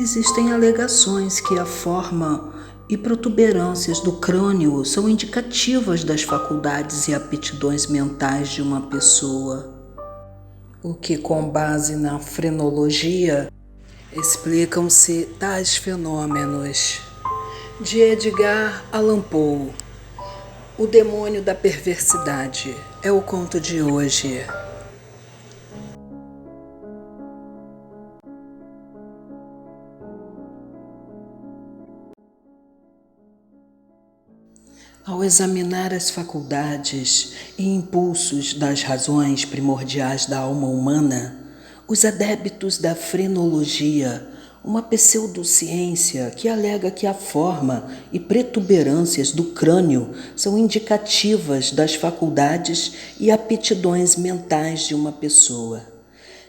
Existem alegações que a forma e protuberâncias do crânio são indicativas das faculdades e aptidões mentais de uma pessoa, o que, com base na frenologia, explicam-se tais fenômenos. De Edgar Allan Poe, O Demônio da Perversidade é o conto de hoje. Ao examinar as faculdades e impulsos das razões primordiais da alma humana, os adeptos da frenologia, uma pseudociência que alega que a forma e protuberâncias do crânio são indicativas das faculdades e aptidões mentais de uma pessoa,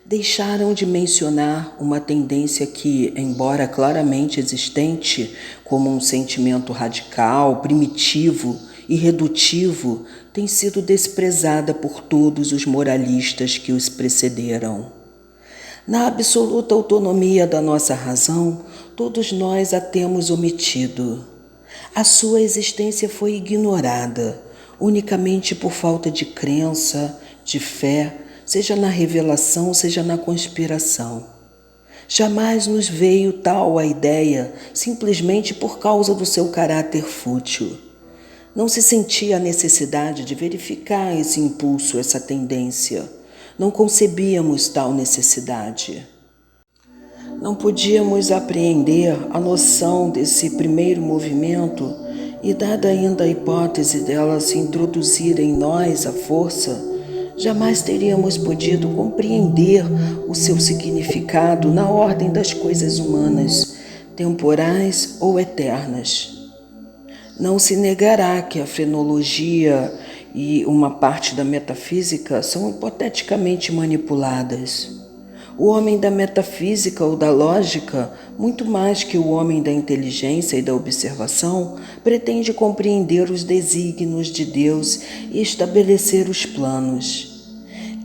deixaram de mencionar uma tendência que, embora claramente existente, como um sentimento radical, primitivo e redutivo, tem sido desprezada por todos os moralistas que os precederam. Na absoluta autonomia da nossa razão, todos nós a temos omitido. A sua existência foi ignorada, unicamente por falta de crença, de fé, seja na revelação, seja na conspiração. Jamais nos veio tal a ideia simplesmente por causa do seu caráter fútil. Não se sentia a necessidade de verificar esse impulso, essa tendência. Não concebíamos tal necessidade. Não podíamos apreender a noção desse primeiro movimento e, dada ainda a hipótese dela se introduzir em nós à força, jamais teríamos podido compreender o seu significado na ordem das coisas humanas, temporais ou eternas. Não se negará que a frenologia e uma parte da metafísica são hipoteticamente manipuladas. O homem da metafísica ou da lógica, muito mais que o homem da inteligência e da observação, pretende compreender os desígnios de Deus e estabelecer os planos.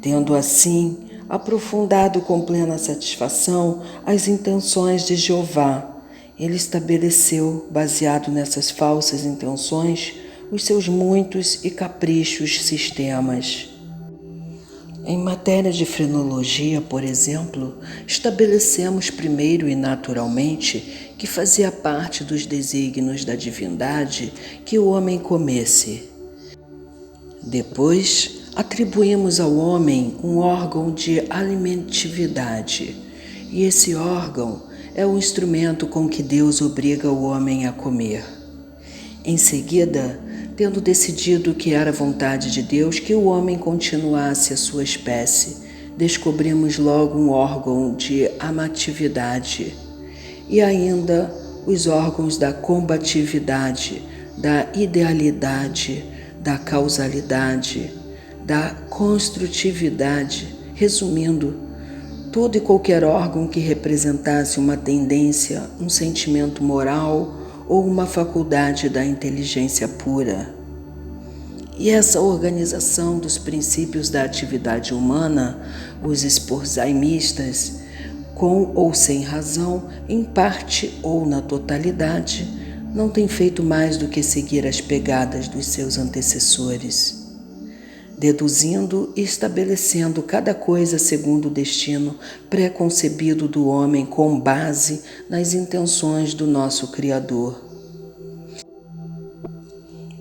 Tendo assim aprofundado com plena satisfação as intenções de Jeová, ele estabeleceu, baseado nessas falsas intenções, os seus muitos e caprichos sistemas. Em matéria de frenologia, por exemplo, estabelecemos primeiro e naturalmente que fazia parte dos desígnios da divindade que o homem comesse. Depois, atribuímos ao homem um órgão de alimentividade, e esse órgão é o instrumento com que Deus obriga o homem a comer. Em seguida, tendo decidido que era vontade de Deus que o homem continuasse a sua espécie, descobrimos logo um órgão de amatividade e ainda os órgãos da combatividade, da idealidade, da causalidade, da construtividade. Resumindo, todo e qualquer órgão que representasse uma tendência, um sentimento moral ou uma faculdade da inteligência pura. E essa organização dos princípios da atividade humana, os sporzheimistas, com ou sem razão, em parte ou na totalidade, não tem feito mais do que seguir as pegadas dos seus antecessores, deduzindo e estabelecendo cada coisa segundo o destino pré-concebido do homem com base nas intenções do nosso Criador.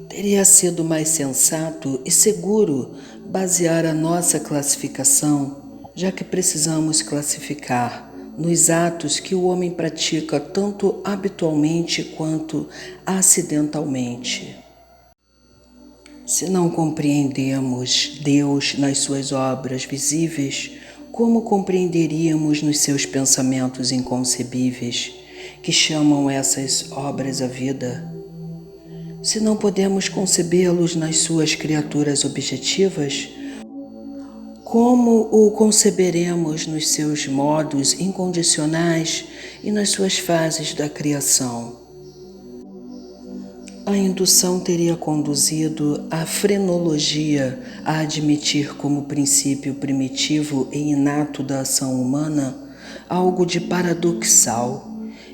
Teria sido mais sensato e seguro basear a nossa classificação, já que precisamos classificar nos atos que o homem pratica tanto habitualmente quanto acidentalmente. Se não compreendemos Deus nas suas obras visíveis, como compreenderíamos nos seus pensamentos inconcebíveis, que chamam essas obras à vida? Se não podemos concebê-los nas suas criaturas objetivas, como o conceberemos nos seus modos incondicionais e nas suas fases da criação? A indução teria conduzido a frenologia a admitir como princípio primitivo e inato da ação humana algo de paradoxal,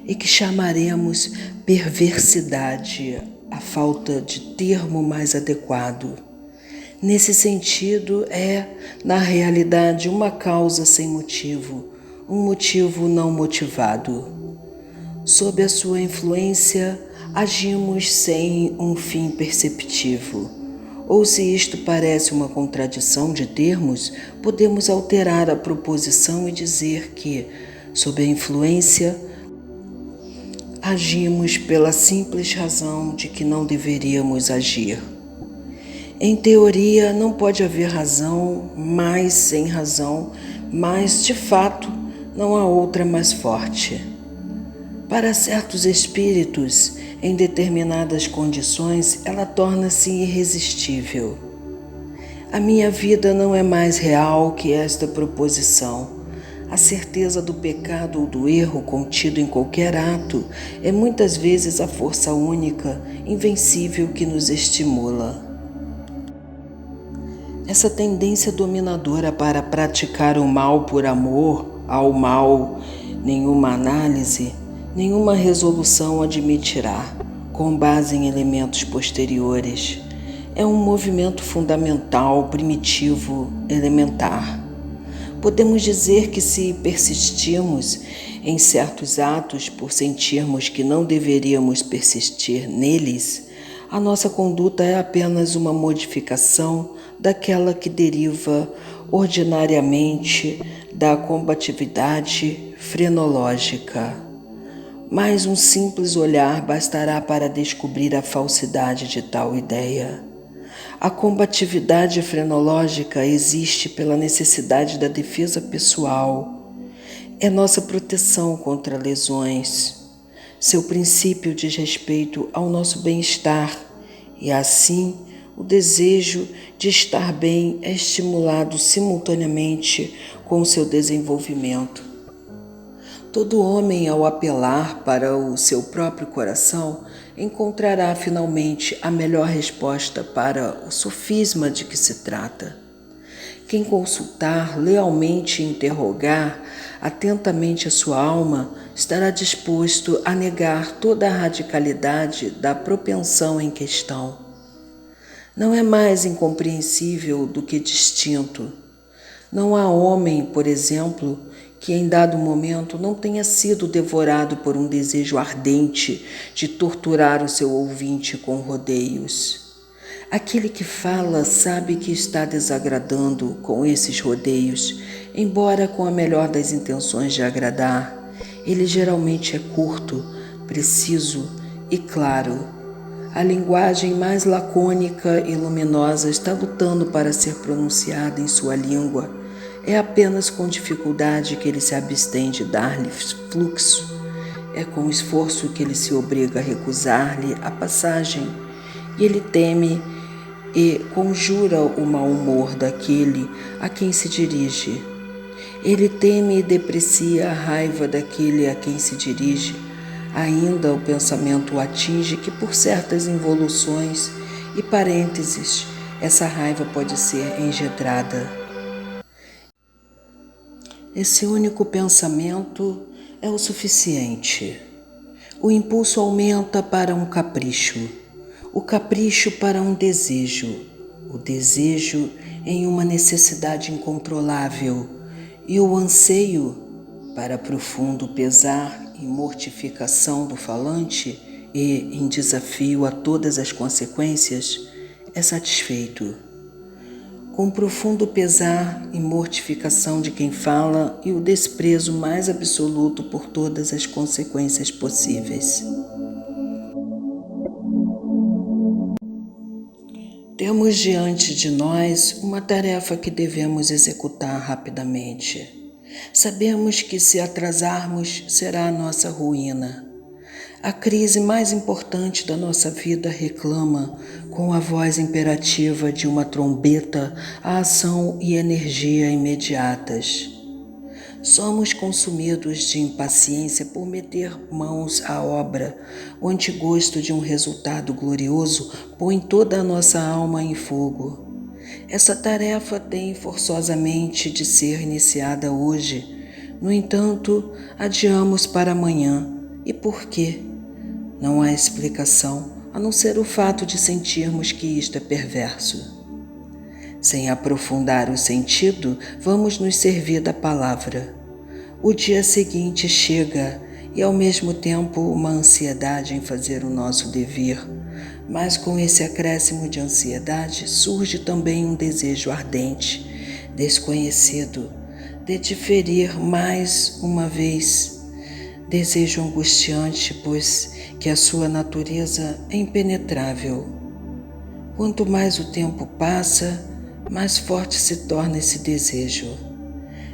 e que chamaremos perversidade, a falta de termo mais adequado. Nesse sentido, na realidade, uma causa sem motivo, um motivo não motivado. Sob a sua influência, agimos sem um fim perceptivo. Ou se isto parece uma contradição de termos, podemos alterar a proposição e dizer que, sob a influência, agimos pela simples razão de que não deveríamos agir. Em teoria, não pode haver razão mais sem razão, mas, de fato, não há outra mais forte. Para certos espíritos, em determinadas condições, ela torna-se irresistível. A minha vida não é mais real que esta proposição. A certeza do pecado ou do erro contido em qualquer ato é muitas vezes a força única, invencível que nos estimula. Essa tendência dominadora para praticar o mal por amor ao mal, nenhuma análise, nenhuma resolução admitirá, com base em elementos posteriores. É um movimento fundamental, primitivo, elementar. Podemos dizer que se persistirmos em certos atos por sentirmos que não deveríamos persistir neles, a nossa conduta é apenas uma modificação daquela que deriva ordinariamente da combatividade frenológica. Mas um simples olhar bastará para descobrir a falsidade de tal ideia. A combatividade frenológica existe pela necessidade da defesa pessoal. É nossa proteção contra lesões. Seu princípio diz respeito ao nosso bem-estar e, assim, o desejo de estar bem é estimulado simultaneamente com o seu desenvolvimento. Todo homem, ao apelar para o seu próprio coração, encontrará finalmente a melhor resposta para o sofisma de que se trata. Quem consultar, lealmente interrogar atentamente a sua alma, estará disposto a negar toda a radicalidade da propensão em questão. Não é mais incompreensível do que distinto. Não há homem, por exemplo, que em dado momento não tenha sido devorado por um desejo ardente de torturar o seu ouvinte com rodeios. Aquele que fala sabe que está desagradando com esses rodeios, embora com a melhor das intenções de agradar. Ele geralmente é curto, preciso e claro. A linguagem mais lacônica e luminosa está lutando para ser pronunciada em sua língua. É apenas com dificuldade que ele se abstém de dar-lhe fluxo. É com esforço que ele se obriga a recusar-lhe a passagem. E ele teme e conjura o mau humor daquele a quem se dirige. Ele teme e deprecia a raiva daquele a quem se dirige. Ainda o pensamento o atinge que, por certas involuções e parênteses, essa raiva pode ser engedrada. Esse único pensamento é o suficiente. O impulso aumenta para um capricho, o capricho para um desejo, o desejo em uma necessidade incontrolável e o anseio para profundo pesar e mortificação do falante e em desafio a todas as consequências, é satisfeito. Com profundo pesar e mortificação de quem fala e o desprezo mais absoluto por todas as consequências possíveis. Temos diante de nós uma tarefa que devemos executar rapidamente. Sabemos que se atrasarmos será a nossa ruína. A crise mais importante da nossa vida reclama, com a voz imperativa de uma trombeta, a ação e energia imediatas. Somos consumidos de impaciência por meter mãos à obra. O antigosto de um resultado glorioso põe toda a nossa alma em fogo. Essa tarefa tem forçosamente de ser iniciada hoje. No entanto, adiamos para amanhã E por quê? Não há explicação, a não ser o fato de sentirmos que isto é perverso. Sem aprofundar o sentido, vamos nos servir da palavra. O dia seguinte chega e, ao mesmo tempo, uma ansiedade em fazer o nosso dever. Mas com esse acréscimo de ansiedade surge também um desejo ardente, desconhecido, de diferir mais uma vez. Desejo angustiante, pois que a sua natureza é impenetrável. Quanto mais o tempo passa, mais forte se torna esse desejo.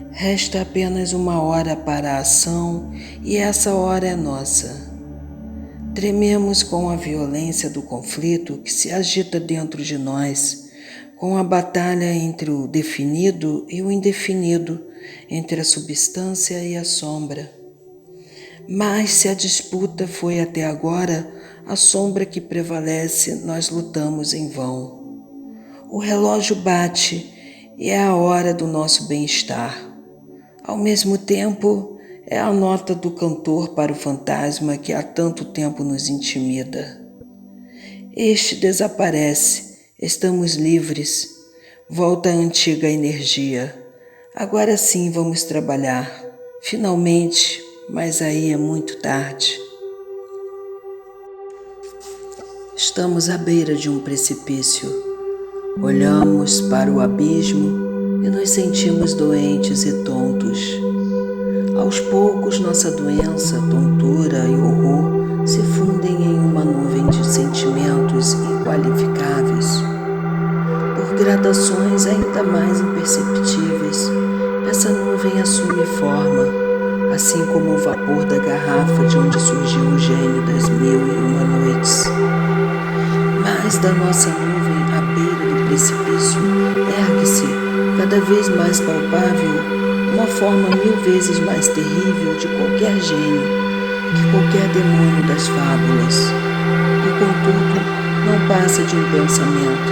Resta apenas uma hora para a ação e essa hora é nossa. Trememos com a violência do conflito que se agita dentro de nós, com a batalha entre o definido e o indefinido, entre a substância e a sombra. Mas se a disputa foi até agora a sombra que prevalece, nós lutamos em vão. O relógio bate e é a hora do nosso bem-estar. Ao mesmo tempo, é a nota do cantor para o fantasma que há tanto tempo nos intimida. Este desaparece, estamos livres, volta a antiga energia. Agora sim vamos trabalhar, finalmente, mas aí é muito tarde. Estamos à beira de um precipício. Olhamos para o abismo e nos sentimos doentes e tontos. Aos poucos, nossa doença, tontura e horror se fundem em uma nuvem de sentimentos inqualificáveis. Por gradações ainda mais imperceptíveis, essa nuvem assume forma, assim como o vapor da garrafa de onde surgiu o gênio das 1001 noites. Mas da nossa nuvem à beira do precipício ergue-se, cada vez mais palpável, uma forma 1000 vezes mais terrível de qualquer gênio, que qualquer demônio das fábulas. E contudo, não passa de um pensamento,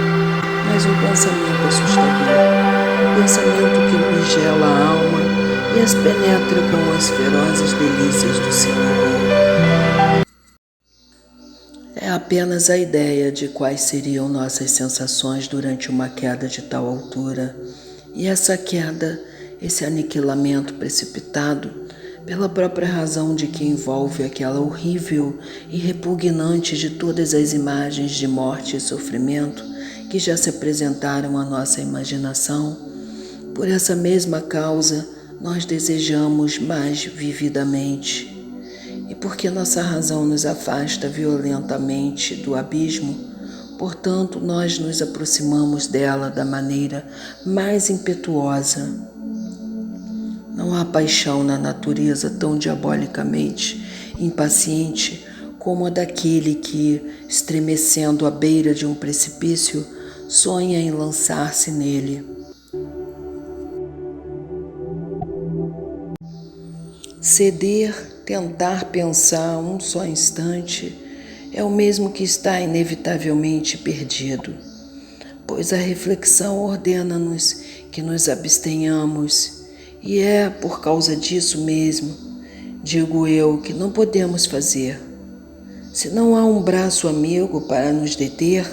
mas um pensamento assustador, um pensamento que nos gela a alma e as penetra com as ferozes delícias do seu horror. É apenas a ideia de quais seriam nossas sensações durante uma queda de tal altura, e essa queda, esse aniquilamento precipitado, pela própria razão de que envolve aquela horrível e repugnante de todas as imagens de morte e sofrimento que já se apresentaram à nossa imaginação, por essa mesma causa nós desejamos mais vividamente. E porque nossa razão nos afasta violentamente do abismo, portanto, nós nos aproximamos dela da maneira mais impetuosa. Não há paixão na natureza tão diabolicamente impaciente como a daquele que, estremecendo à beira de um precipício, sonha em lançar-se nele. Ceder, tentar pensar um só instante, é o mesmo que estar inevitavelmente perdido, pois a reflexão ordena-nos que nos abstenhamos, e é por causa disso mesmo, digo eu, que não podemos fazer. Se não há um braço amigo para nos deter,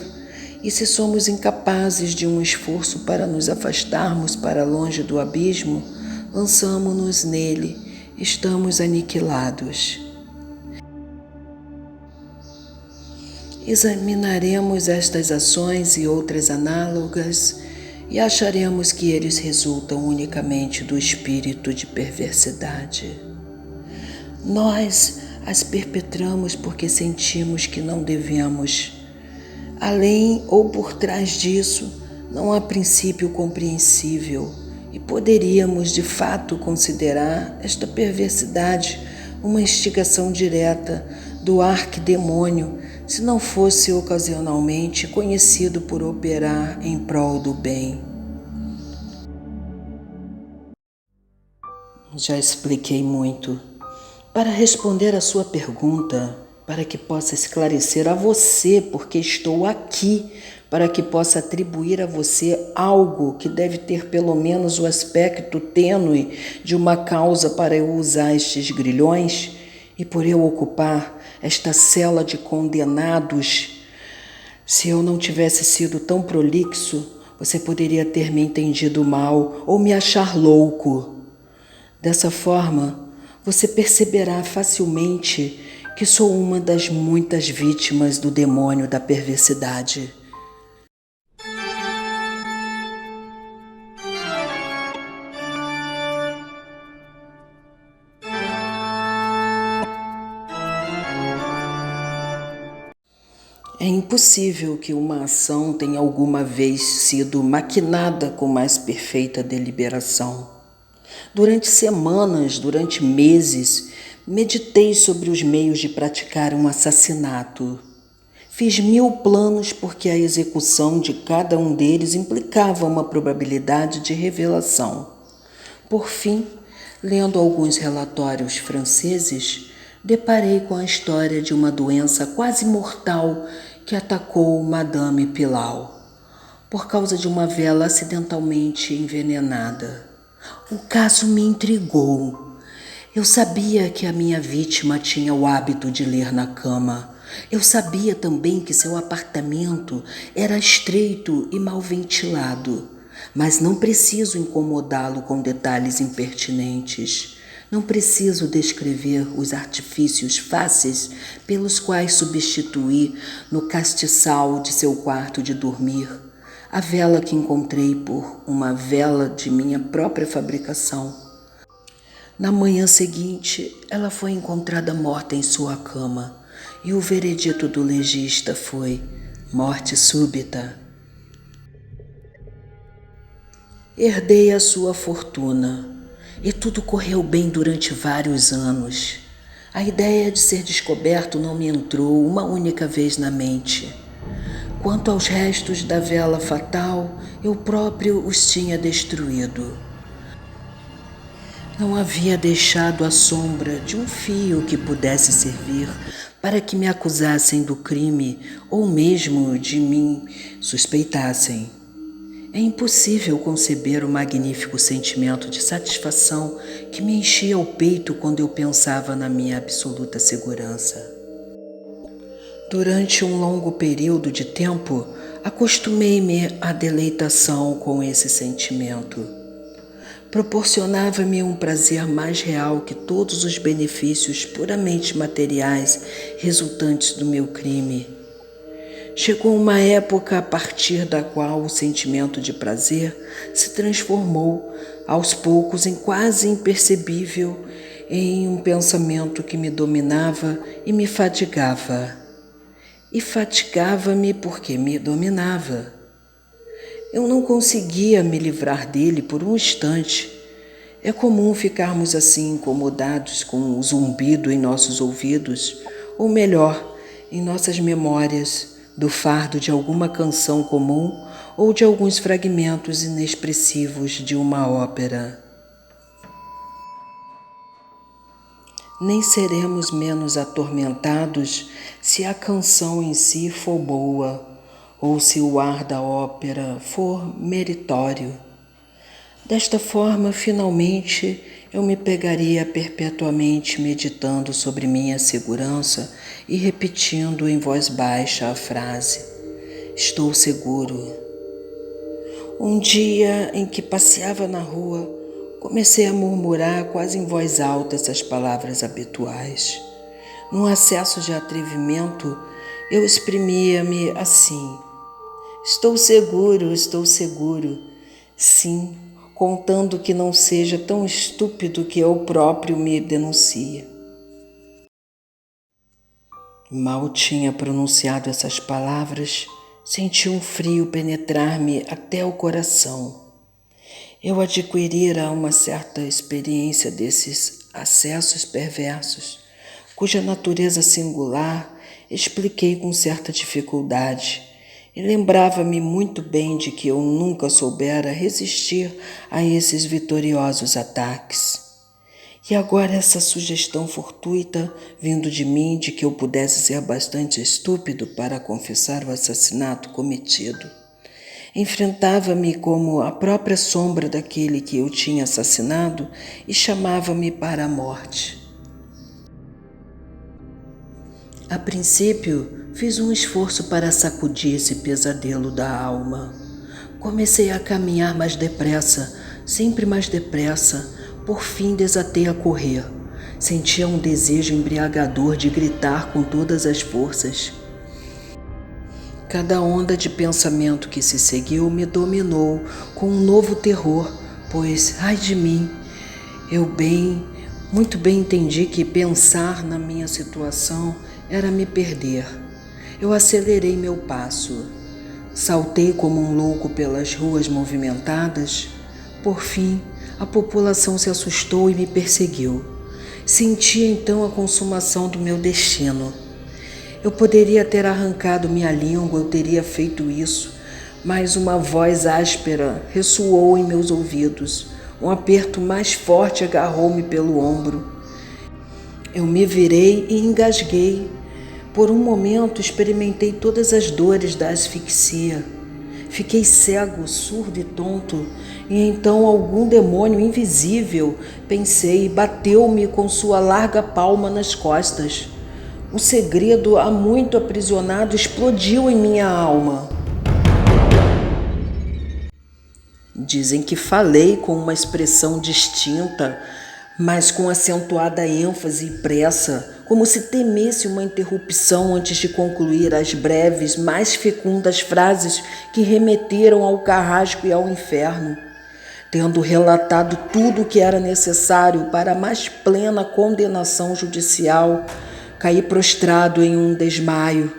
e se somos incapazes de um esforço para nos afastarmos para longe do abismo, lançamo-nos nele, estamos aniquilados. Examinaremos estas ações e outras análogas e acharemos que eles resultam unicamente do espírito de perversidade. Nós as perpetramos porque sentimos que não devemos. Além ou por trás disso, não há princípio compreensível e poderíamos de fato considerar esta perversidade uma instigação direta do arquidemônio, se não fosse ocasionalmente conhecido por operar em prol do bem. Já expliquei muito. Para responder à sua pergunta, para que possa esclarecer a você porque estou aqui, para que possa atribuir a você algo que deve ter pelo menos o aspecto tênue de uma causa para eu usar estes grilhões, E por eu ocupar esta cela de condenados, se eu não tivesse sido tão prolixo, você poderia ter me entendido mal ou me achar louco. Dessa forma, você perceberá facilmente que sou uma das muitas vítimas do demônio da perversidade. É impossível que uma ação tenha alguma vez sido maquinada com mais perfeita deliberação. Durante semanas, durante meses, meditei sobre os meios de praticar um assassinato. Fiz 1000 planos porque a execução de cada um deles implicava uma probabilidade de revelação. Por fim, lendo alguns relatórios franceses, deparei com a história de uma doença quase mortal que atacou Madame Pilau, por causa de uma vela acidentalmente envenenada. O caso me intrigou. Eu sabia que a minha vítima tinha o hábito de ler na cama. Eu sabia também que seu apartamento era estreito e mal ventilado, mas não preciso incomodá-lo com detalhes impertinentes. Não preciso descrever os artifícios fáceis pelos quais substituí no castiçal de seu quarto de dormir a vela que encontrei por uma vela de minha própria fabricação. Na manhã seguinte, ela foi encontrada morta em sua cama e o veredito do legista foi morte súbita. Herdei a sua fortuna e tudo correu bem durante vários anos. A ideia de ser descoberto não me entrou uma única vez na mente. Quanto aos restos da vela fatal, eu próprio os tinha destruído. Não havia deixado a sombra de um fio que pudesse servir para que me acusassem do crime ou mesmo de mim suspeitassem. É impossível conceber o magnífico sentimento de satisfação que me enchia o peito quando eu pensava na minha absoluta segurança. Durante um longo período de tempo, acostumei-me à deleitação com esse sentimento. Proporcionava-me um prazer mais real que todos os benefícios puramente materiais resultantes do meu crime. Chegou uma época a partir da qual o sentimento de prazer se transformou, aos poucos, em quase impercebível, em um pensamento que me dominava e me fatigava. E fatigava-me porque me dominava. Eu não conseguia me livrar dele por um instante. É comum ficarmos assim incomodados com o zumbido em nossos ouvidos, ou melhor, em nossas memórias, do fardo de alguma canção comum ou de alguns fragmentos inexpressivos de uma ópera. Nem seremos menos atormentados se a canção em si for boa ou se o ar da ópera for meritório. Desta forma, finalmente, eu me pegaria perpetuamente meditando sobre minha segurança e repetindo em voz baixa a frase: estou seguro. Um dia em que passeava na rua, comecei a murmurar quase em voz alta essas palavras habituais. Num acesso de atrevimento, eu exprimia-me assim: estou seguro. Sim, contando que não seja tão estúpido que eu próprio me denuncie. Mal tinha pronunciado essas palavras, senti um frio penetrar-me até o coração. Eu adquirira uma certa experiência desses acessos perversos, cuja natureza singular expliquei com certa dificuldade, e lembrava-me muito bem de que eu nunca soubera resistir a esses vitoriosos ataques. E agora essa sugestão fortuita, vindo de mim, de que eu pudesse ser bastante estúpido para confessar o assassinato cometido, enfrentava-me como a própria sombra daquele que eu tinha assassinado e chamava-me para a morte. A princípio, fiz um esforço para sacudir esse pesadelo da alma. Comecei a caminhar mais depressa, sempre mais depressa. Por fim, desatei a correr. Sentia um desejo embriagador de gritar com todas as forças. Cada onda de pensamento que se seguiu me dominou com um novo terror, pois, ai de mim, muito bem entendi que pensar na minha situação era me perder. Eu acelerei meu passo. Saltei como um louco pelas ruas movimentadas. Por fim, a população se assustou e me perseguiu. Senti então a consumação do meu destino. Eu poderia ter arrancado minha língua, eu teria feito isso, mas uma voz áspera ressoou em meus ouvidos. Um aperto mais forte agarrou-me pelo ombro. Eu me virei e engasguei. Por um momento experimentei todas as dores da asfixia. Fiquei cego, surdo e tonto, e então algum demônio invisível, pensei, bateu-me com sua larga palma nas costas. Um segredo há muito aprisionado explodiu em minha alma. Dizem que falei com uma expressão distinta, mas com acentuada ênfase e pressa, como se temesse uma interrupção antes de concluir as breves, mais fecundas frases que remeteram ao carrasco e ao inferno. Tendo relatado tudo o que era necessário para a mais plena condenação judicial, caí prostrado em um desmaio.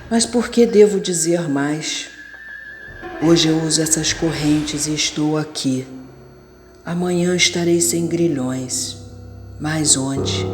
Mas por que devo dizer mais? Hoje eu uso essas correntes e estou aqui. Amanhã estarei sem grilhões. Mas onde?